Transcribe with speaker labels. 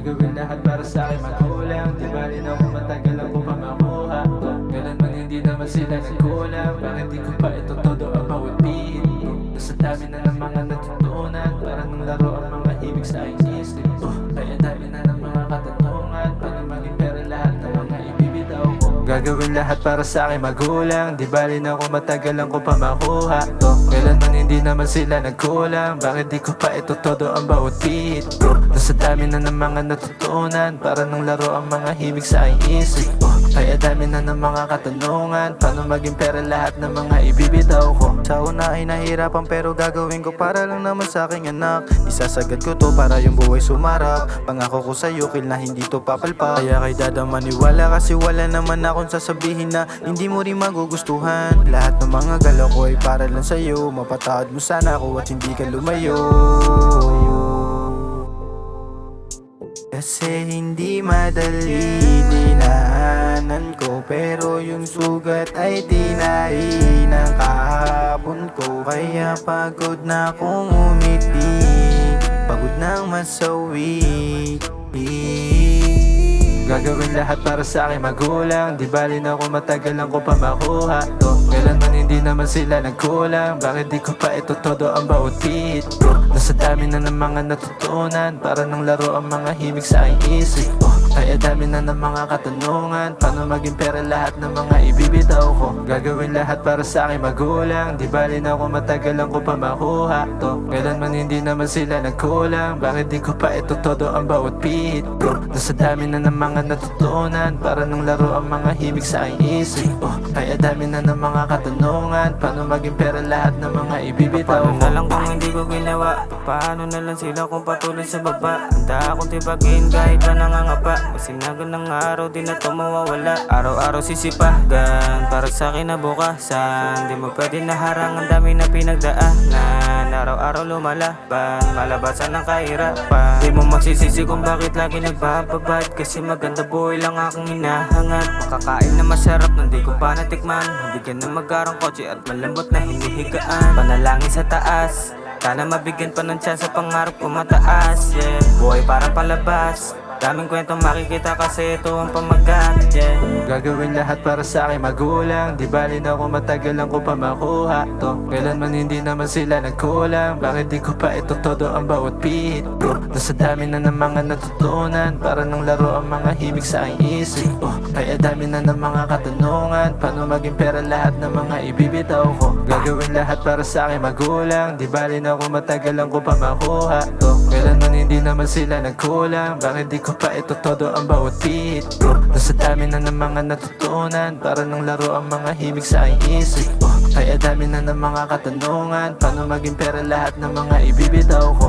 Speaker 1: Gagawin lahat para sa akin magulang. Di bali na kung matagalan ko pa makuha to. Kailanman hindi naman sila nagkulang. Bakit di ko pa ito todo ang bawat beat ko? Nasa dami na ng mga natutunan. Para nang laro ang mga ibig sa aking isip ko. Kaya dami na ng mga katanungan. Paano maging pera lahat ng mga ibibitaw ko? Gagawin lahat para sa akin magulang. Di bali na kung matagalan ko pa makuha to. Kailanman hindi naman sila nagkulang. Bakit di ko pa ito todo ang bawat beat ko? Nasa dami na ng mga natutunan. Para nang laro ang mga himig sa aking isip ko. Kaya dami na ng mga katanungan. Paano maging pera lahat ng mga ibibitaw ko?
Speaker 2: Sa una ay nahirapan pero gagawin ko para lang naman sa aking anak. Isasagad ko to para yung buhay sumarap. Pangako ko sa'yo kil na hindi to papalpak. Kaya kay dada maniwala kasi wala naman akong sasabihin na hindi mo rin magugustuhan. Lahat ng mga galaw ko ay para lang sa'yo. Mapatawad mo sana ako at hindi ka lumayo. Kasi hindi madali dinaanan ko. Pero yung sugat ay tinahi ng kahapon ko. Kaya pagod na akong umiti, pagod nang masawi.
Speaker 1: Gagawin lahat para sa akin magulang. Di bali na kung matagalan ko pa makuha to. Kailanman hindi naman sila nagkulang. Bakit di ko pa ito todo ang bawat beat ko? Nasa dami na ng mga natutunan. Para nang laro ang mga himig sa aking isip ko. Kaya dami na ng mga katanungan. Paano maging pera lahat ng mga ibibitaw ko? Gagawin lahat para sa akin magulang. Di bali na kung matagalan ko pa makuha to. Kailanman hindi naman sila nagkulang. Bakit di ko pa ito todo ang bawat beat ko? Nasa dami na ng mga natutunan. Para nang laro ang mga himig sa aking isip ko. Kaya dami na ng mga katanungan. Paano maging pera lahat ng mga ibibitaw
Speaker 3: Paano
Speaker 1: ko?
Speaker 3: na lang kung hindi ko ginawa? Paano na lang sila kung patuloy sa baba? Handa akong tibagin kahit pa nangangapa. Masinagan ng araw di na to mawawala. Araw-araw sisipagan para sa kinabukasan. Di mo pwede naharang ang dami na pinagdaanan. Araw-araw lumalaban, malabasan ng kahirapan. Di mo masisisi kung bakit lagi nagbababad. Kasi maganda buhay lang akong hinahangat. Makakain na masarap nang di ko pa natikman. Mabigyan ng magarang kotse at malambot na hinihigaan. Panalangin sa taas, sana mabigyan pa ng chance sa pangarap ko mataas, yeah. Buhay parang palabas, daming kwentong makikita kasi ito ang pamagat, yeah.
Speaker 1: Gagawin lahat para sa akin magulang. Di bali na kung matagalan ko pa makuha to. Kailanman hindi naman sila nagkulang. Bakit di ko pa ito todo ang bawat beat ko? Nasa dami na ng mga natutunan. Para nang laro ang mga himig sa aking isip ko. Kaya dami na ng mga katanungan. Paano maging pera lahat ng mga ibibitaw ko? Gagawin lahat para sa akin magulang. Di bali na kung matagalan ko pa makuha to. Kailanman hindi naman sila nagkulang. Bakit di ko pa ito todo ang bawat beat ko? Nasa dami na ng mga natutunan. Para nang laro ang mga himig sa aking isip ko. Kaya dami na ng mga katanungan. Paano maging pera lahat ng mga ibibitaw ko?